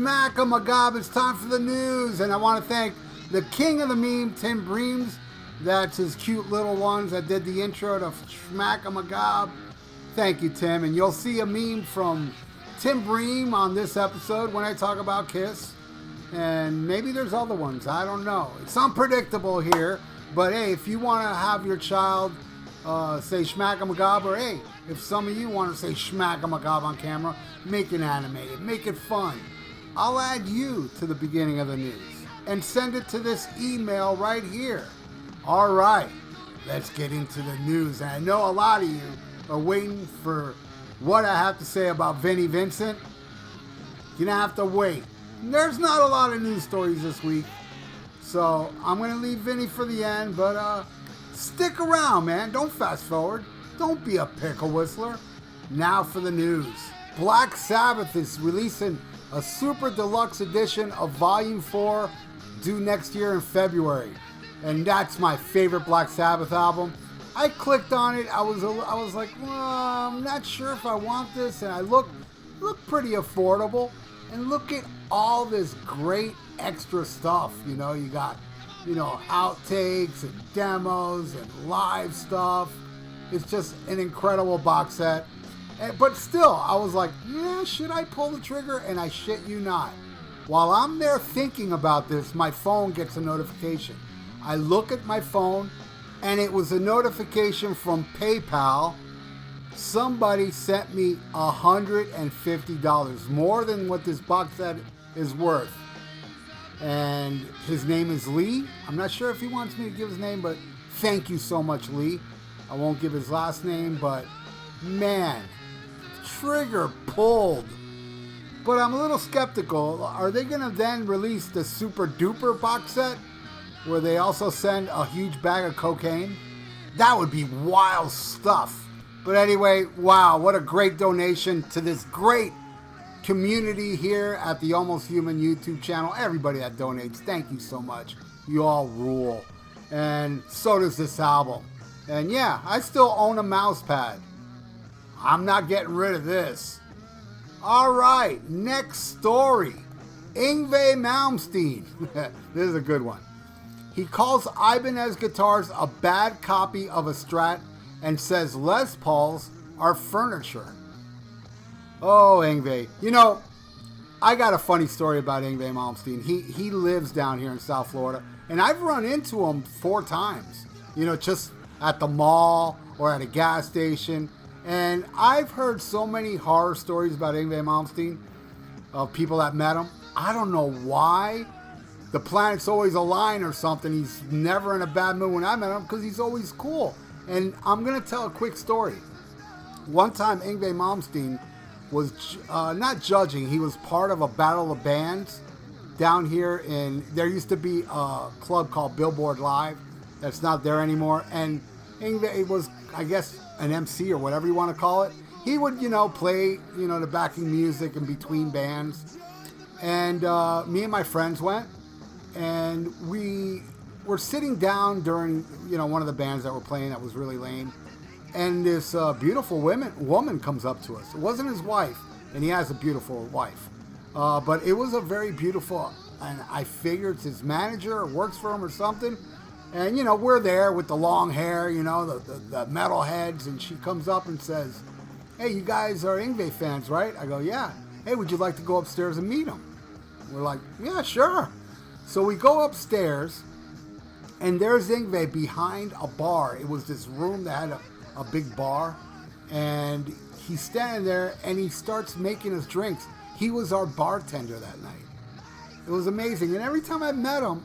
SHMACKEMAGOB. It's time for the news, and I want to thank the king of the meme, Tim Breams. That's his cute little ones that did the intro to SHMACKEMAGOB. Thank you, Tim. And you'll see a meme from Tim Bream on this episode when I talk about Kiss. And maybe there's other ones. I don't know. It's unpredictable here. But hey, if you want to have your child say SHMACKEMAGOB, or hey, if some of you want to say SHMACKEMAGOB on camera, make it animated, make it fun. I'll add you to the beginning of the news and send it to this email right here. All right, let's get into the news. And I know a lot of you are waiting for what I have to say about Vinnie Vincent. You're gonna have to wait. There's not a lot of news stories this week, so I'm gonna leave Vinnie for the end, but stick around, man. Don't fast forward. Don't be a pickle whistler. Now for the news. Black Sabbath is releasing a super deluxe edition of Volume 4 due next year in February. And that's my favorite Black Sabbath album. I clicked on it. I was like, well, I'm not sure if I want this. And I looked pretty affordable. And look at all this great extra stuff. You know, you got, outtakes and demos and live stuff. It's just an incredible box set. But still, I was like, yeah, should I pull the trigger? And I shit you not. While I'm there thinking about this, my phone gets a notification. I look at my phone, and it was a notification from PayPal. Somebody sent me $150, more than what this box set is worth. And his name is Lee. I'm not sure if he wants me to give his name, but thank you so much, Lee. I won't give his last name, but man, trigger pulled. But I'm a little skeptical. Are they going to then release the super duper box set where they also send a huge bag of cocaine? That would be wild stuff. But anyway, wow, what a great donation to this great community here at the Almost Human YouTube channel. Everybody that donates, thank you so much. You all rule. And so does this album. And yeah, I still own a mouse pad. I'm not getting rid of this. All right, next story. Yngwie Malmsteen. This is a good one. He calls Ibanez guitars a bad copy of a Strat and says Les Pauls are furniture. Oh, Yngwie. I got a funny story about Yngwie Malmsteen. He lives down here in South Florida, and I've run into him 4 times. Just at the mall or at a gas station. And I've heard so many horror stories about Yngwie Malmsteen of people that met him. I don't know why. The planets always align or something. He's never in a bad mood when I met him because he's always cool. And I'm going to tell a quick story. One time Yngwie Malmsteen was not judging. He was part of a battle of bands down here. There used to be a club called Billboard Live. That's not there anymore. And Yngwie was, I guess, an MC or whatever you want to call it. He would, play, the backing music in between bands. And me and my friends went. And we were sitting down during, one of the bands that were playing that was really lame. And this beautiful woman comes up to us. It wasn't his wife. And he has a beautiful wife. But it was a very beautiful, and I figured it's his manager or works for him or something. And, we're there with the long hair, the metal heads. And she comes up and says, hey, you guys are Yngwie fans, right? I go, yeah. Hey, would you like to go upstairs and meet him? We're like, yeah, sure. So we go upstairs, and there's Yngwie behind a bar. It was this room that had a big bar. And he's standing there, and he starts making us drinks. He was our bartender that night. It was amazing. And every time I met him,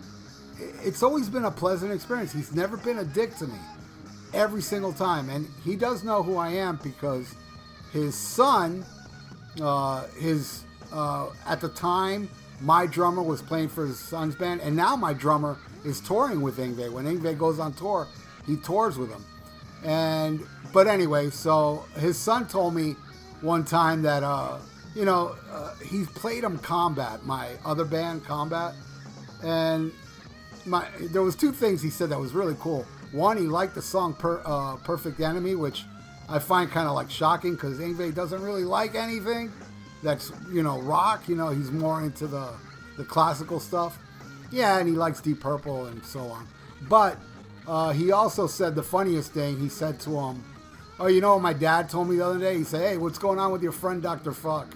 it's always been a pleasant experience. He's never been a dick to me. Every single time. And he does know who I am because his son, at the time, my drummer was playing for his son's band. And now my drummer is touring with Yngwie. When Yngwie goes on tour, he tours with him. But anyway, so his son told me one time that, he played him Combat, my other band, Combat. And there was 2 things he said that was really cool. One, he liked the song Perfect Enemy, which I find kind of like shocking because Yngwie doesn't really like anything. that's, rock. He's more into the classical stuff. Yeah, and he likes Deep Purple and so on. But he also said the funniest thing. He said to him, oh, you know what my dad told me the other day? He said, hey, what's going on with your friend Dr. FUKK?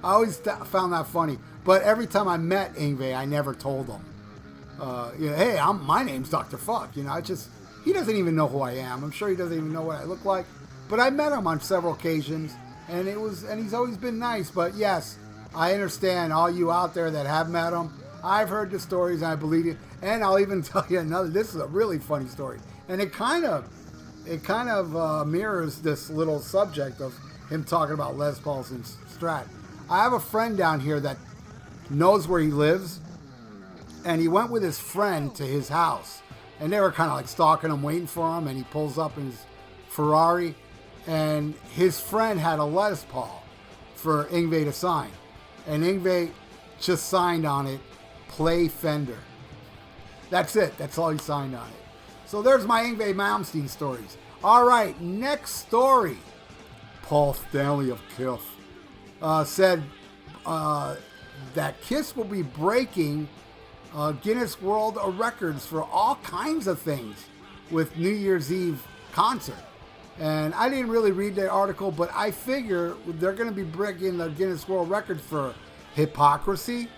I always found that funny. But every time I met Yngwie, I never told him. Hey, my name's Dr. FUKK. He doesn't even know who I am. I'm sure he doesn't even know what I look like. But I met him on several occasions, and he's always been nice. But yes, I understand all you out there that have met him. I've heard the stories, and I believe you. And I'll even tell you another. This is a really funny story, and it kind of mirrors this little subject of him talking about Les Pauls and Strat. I have a friend down here that knows where he lives, and he went with his friend to his house, and they were kind of like stalking him, waiting for him, and he pulls up in his Ferrari, and his friend had a Les Paul for Yngwie to sign, and Yngwie just signed on it, play Fender. That's it. That's all he signed on it. So there's my Yngwie Malmsteen stories. All right, next story. Paul Stanley of Kiss said that Kiss will be breaking Guinness World Records for all kinds of things with New Year's Eve concert. And I didn't really read the article, but I figure they're going to be breaking the Guinness World Record for hypocrisy,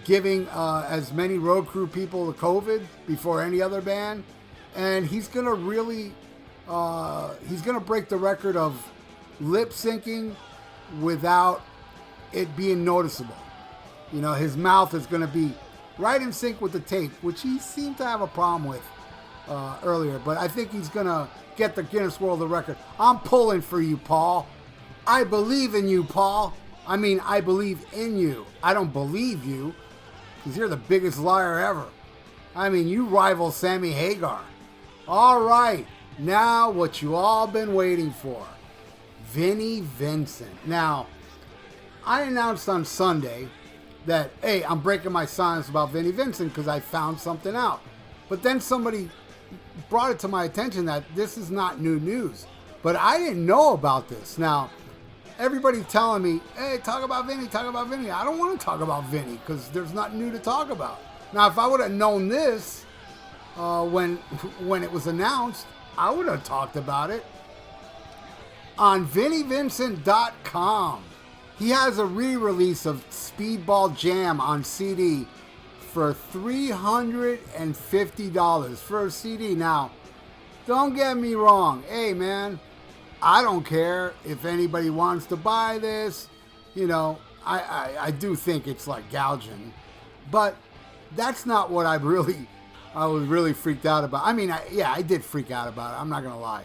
giving as many road crew people the COVID before any other band. And he's going to really, he's going to break the record of lip syncing without it being noticeable. His mouth is going to be right in sync with the tape, which he seemed to have a problem with earlier. But I think he's going to get the Guinness World Record. I'm pulling for you, Paul. I believe in you, Paul. I mean, I believe in you. I don't believe you, because you're the biggest liar ever. I mean, you rival Sammy Hagar. All right, now what you all been waiting for. Vinnie Vincent. Now, I announced on Sunday that, hey, I'm breaking my silence about Vinnie Vincent because I found something out. But then somebody brought it to my attention that this is not new news. But I didn't know about this. Now, everybody telling me, hey, talk about Vinnie, talk about Vinnie. I don't want to talk about Vinnie because there's nothing new to talk about. Now, if I would have known this when it was announced, I would have talked about it. On VinnieVincent.com, he has a re-release of Speedball Jam on CD for $350 for a CD. Now, don't get me wrong. Hey, man, I don't care if anybody wants to buy this. I do think it's like gouging. But that's not what I was really freaked out about. I mean, I did freak out about it. I'm not going to lie.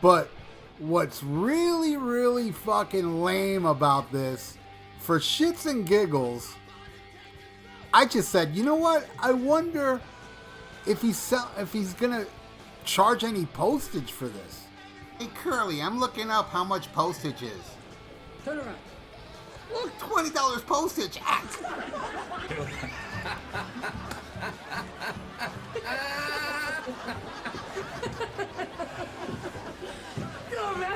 But what's really, really fucking lame about this, for shits and giggles, I just said, you know what? I wonder if he's gonna charge any postage for this. Hey Curly, I'm looking up how much postage is. Turn around. Look, $20 postage. Go, man.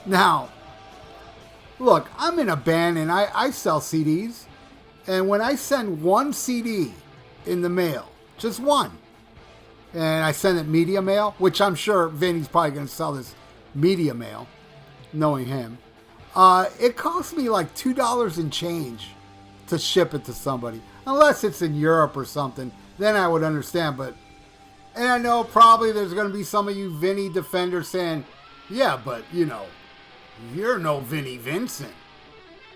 Now, look, I'm in a band and I sell CDs. And when I send one CD in the mail, just one, and I send it media mail, which I'm sure Vinny's probably going to sell this media mail, knowing him, it costs me like $2 and change to ship it to somebody. Unless it's in Europe or something, then I would understand. And I know probably there's going to be some of you Vinny defenders saying, yeah, but, you're no Vinnie Vincent.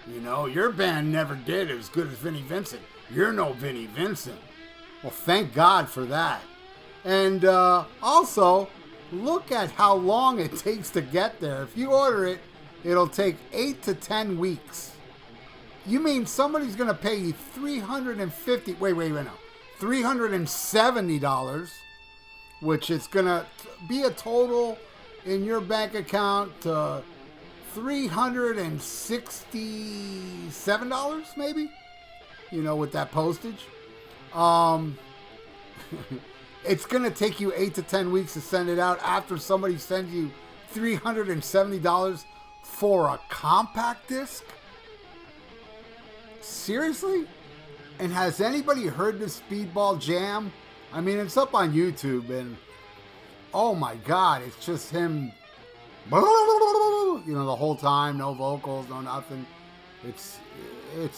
Your band never did as good as Vinnie Vincent. You're no Vinnie Vincent. Well, thank God for that. And also, look at how long it takes to get there. If you order it, it'll take 8 to 10 weeks. You mean somebody's going to pay you $370, which is going to be a total in your bank account $3,000 $367 maybe, you know, with that postage. It's going to take you 8 to 10 weeks to send it out after somebody sends you $370 for a compact disc? Seriously? And has anybody heard this Speedball Jam? I mean, it's up on YouTube, and oh my God, it's just him, you know, the whole time, no vocals, no nothing. It's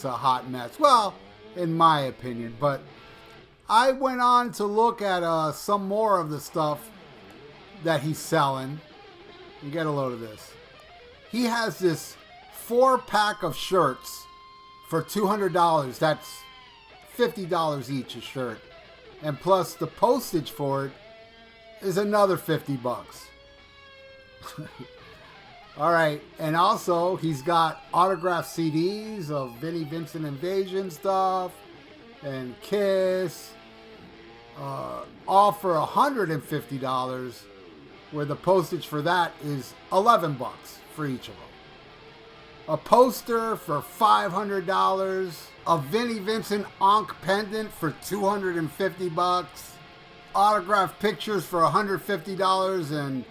a hot mess. Well, in my opinion, but I went on to look at some more of the stuff that he's selling. And get a load of this. He has this 4-pack of shirts for $200. That's $50 each a shirt. And plus the postage for it is another $50. All right. And also he's got autographed CDs of Vinnie Vincent Invasion stuff and Kiss. All for $150, where the postage for that is $11 for each of them. A poster for $500, a Vinnie Vincent Ankh pendant for $250, autographed pictures for $150 and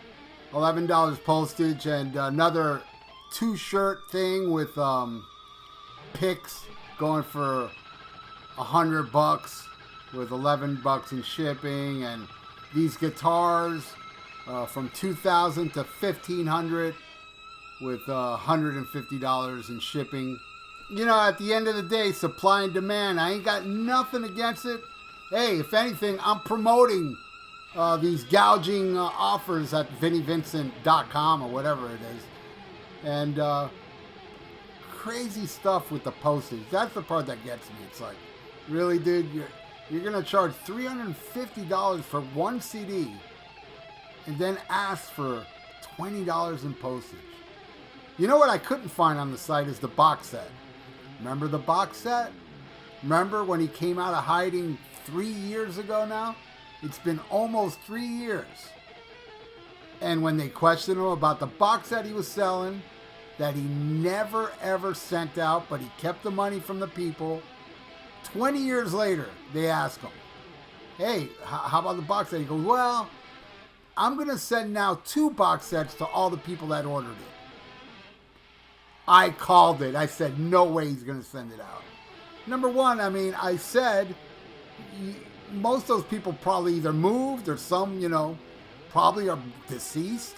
$11 postage, and another 2-shirt thing with pics going for $100 with $11 in shipping, and these guitars from $2,000 to $1,500 with $150 in shipping. You know, at the end of the day, supply and demand. I ain't got nothing against it. Hey, if anything, I'm promoting these gouging offers at VinnieVincent.com or whatever it is. And crazy stuff with the postage. That's the part that gets me. It's like, really, dude? You're going to charge $350 for one CD and then ask for $20 in postage. You know what I couldn't find on the site is the box set. Remember the box set? Remember when he came out of hiding 3 years ago now? It's been almost 3 years. And when they questioned him about the box set he was selling, that he never ever sent out, but he kept the money from the people, 20 years later, they asked him, hey, how about the box set? He goes, well, I'm going to send now 2 box sets to all the people that ordered it. I called it. I said, no way he's going to send it out. Number one, I mean, I said, most of those people probably either moved or some, you know, probably are deceased.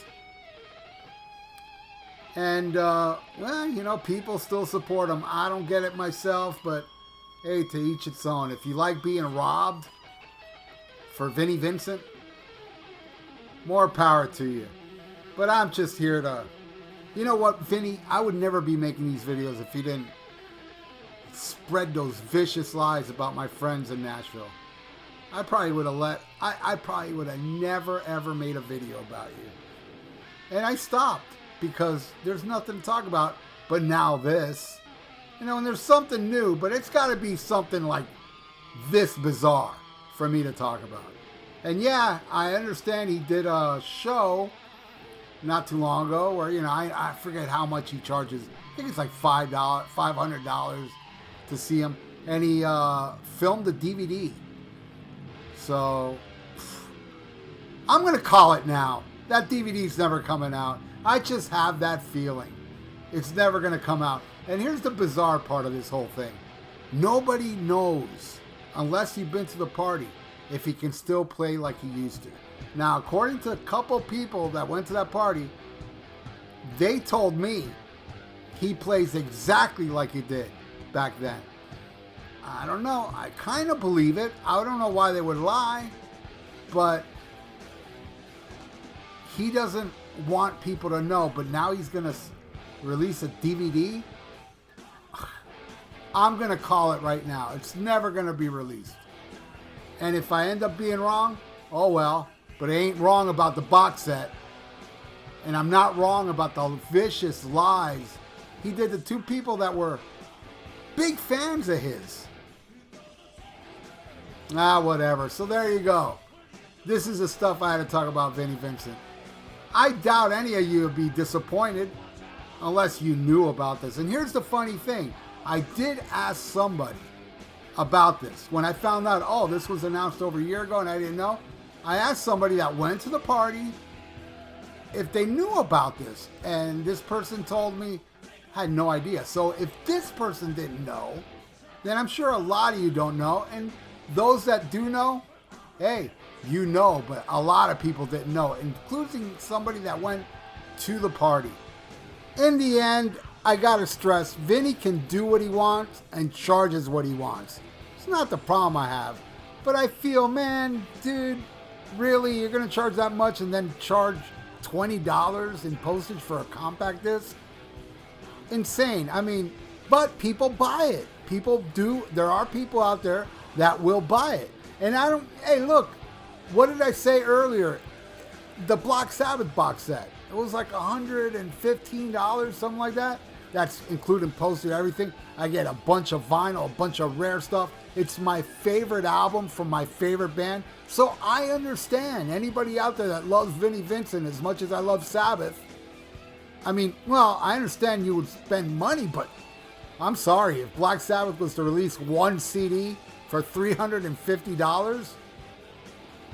And, well, you know, people still support him. I don't get it myself, but hey, to each its own. If you like being robbed for Vinnie Vincent, more power to you. But I'm just here to, you know what, Vinnie, I would never be making these videos if you didn't spread those vicious lies about my friends in Nashville. I probably would have I probably would have never ever made a video about you. And I stopped because there's nothing to talk about. But now this, you know, and there's something new, but it's got to be something like this bizarre for me to talk about. And yeah, I understand he did a show not too long ago where, you know, I forget how much he charges. I think it's like $500 to see him. And he filmed a DVD. So, I'm going to call it now. That DVD's never coming out. I just have that feeling. It's never going to come out. And here's the bizarre part of this whole thing. Nobody knows, unless you've been to the party, if he can still play like he used to. Now, according to a couple people that went to that party, they told me he plays exactly like he did back then. I don't know. I kind of believe it. I don't know why they would lie, but he doesn't want people to know. But now he's going to release a DVD. I'm going to call it right now. It's never going to be released. And if I end up being wrong, oh well. But I ain't wrong about the box set. And I'm not wrong about the vicious lies he did to 2 people that were big fans of his. Whatever. So there you go. This is the stuff I had to talk about Vinnie Vincent. I doubt any of you would be disappointed. unless you knew about this. And here's the funny thing. I did ask somebody about this. When I found out, oh, this was announced over a year ago and I didn't know, I asked somebody that went to the party if they knew about this. And this person told me, had no idea. So if this person didn't know, then I'm sure a lot of you don't know. And those that do know, hey, you know, but a lot of people didn't know, including somebody that went to the party. In the end, I gotta stress, Vinny can do what he wants and charges what he wants. It's not the problem I have. But I feel, man, dude, really, you're gonna charge that much and then charge $20 in postage for a compact disc? Insane. I mean, but people buy it. People do. There are people out there that will buy it. And I don't, hey, look, what did I say earlier? The Black Sabbath box set. It was like $115, something like that. That's including postage, everything. I get a bunch of vinyl, a bunch of rare stuff. It's my favorite album from my favorite band. So I understand anybody out there that loves Vinnie Vincent as much as I love Sabbath. I mean, well, I understand you would spend money, but I'm sorry. If Black Sabbath was to release one CD for $350,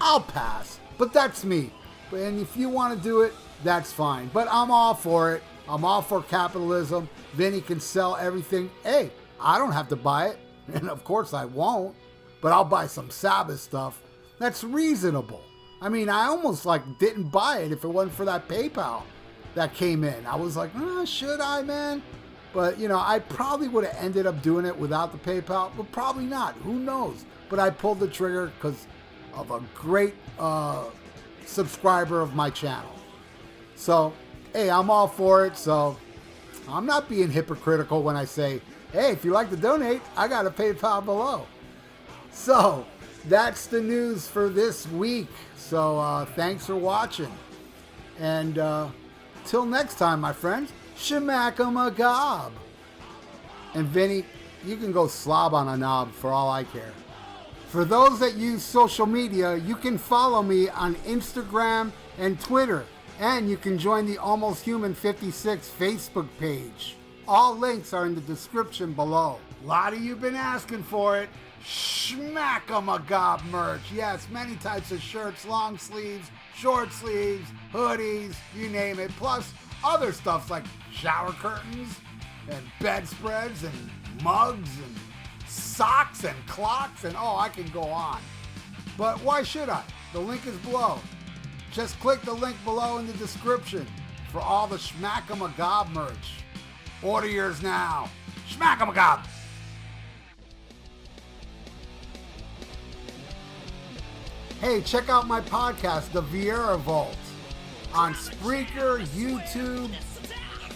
I'll pass. But that's me. And if you want to do it, that's fine. But I'm all for it. I'm all for capitalism. Vinny can sell everything. Hey, I don't have to buy it. And of course I won't. But I'll buy some Sabbath stuff. That's reasonable. I mean, I almost didn't buy it if it wasn't for that PayPal that came in. I was like, should I, man? But, I probably would have ended up doing it without the PayPal. But probably not. Who knows? But I pulled the trigger because of a great subscriber of my channel. So, hey, I'm all for it. So, I'm not being hypocritical when I say, hey, if you like to donate, I got a PayPal below. So, that's the news for this week. So, thanks for watching. And till next time, my friends, SHMACKEMAGOB. And Vinny, you can go slob on a knob for all I care. For those that use social media, you can follow me on Instagram and Twitter. And you can join the Almost Human 56 Facebook page. All links are in the description below. A lot of you been asking for it. SHMACKEMAGOB merch. Yes, many types of shirts, long sleeves, short sleeves, hoodies, you name it. Plus other stuff like shower curtains and bedspreads and mugs and socks and clocks and I can go on. But why should I? The link is below. Just click the link below in the description for all the SHMACKEMAGOB merch. Order yours now. SHMACKEMAGOB! Hey, check out my podcast, The VIERA Vault, on Spreaker, YouTube,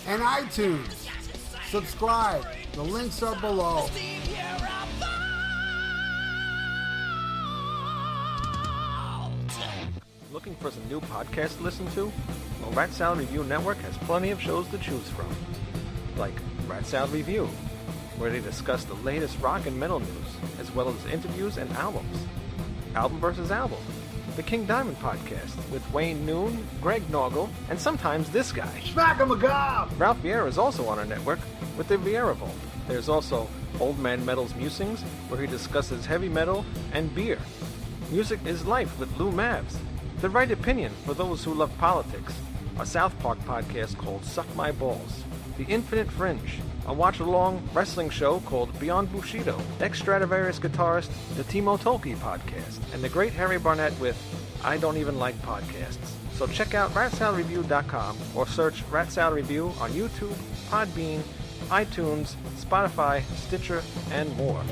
and iTunes. Subscribe. The links are below. Looking for some new podcasts to listen to? Well, Rat Salad Review Network has plenty of shows to choose from. Like Rat Salad Review, where they discuss the latest rock and metal news, as well as interviews and albums. Album vs. Album, the King Diamond Podcast, with Wayne Noon, Greg Norgal, and sometimes this guy. SHMACKEMAGOB! Ralph Vieira is also on our network with the VIERA Vault. There's also Old Man Metal's Musings, where he discusses heavy metal and beer. Music is Life with Lou Mavs. The Right Opinion for those who love politics. A South Park podcast called Suck My Balls. The Infinite Fringe, a watch-along wrestling show called Beyond Bushido. Ex-Stradivarius guitarist, the Timo Tolkki podcast. And the great Harry Barnett with I Don't Even Like Podcasts. So check out ratsaladreview.com or search Rat Salad Review on YouTube, Podbean, iTunes, Spotify, Stitcher, and more.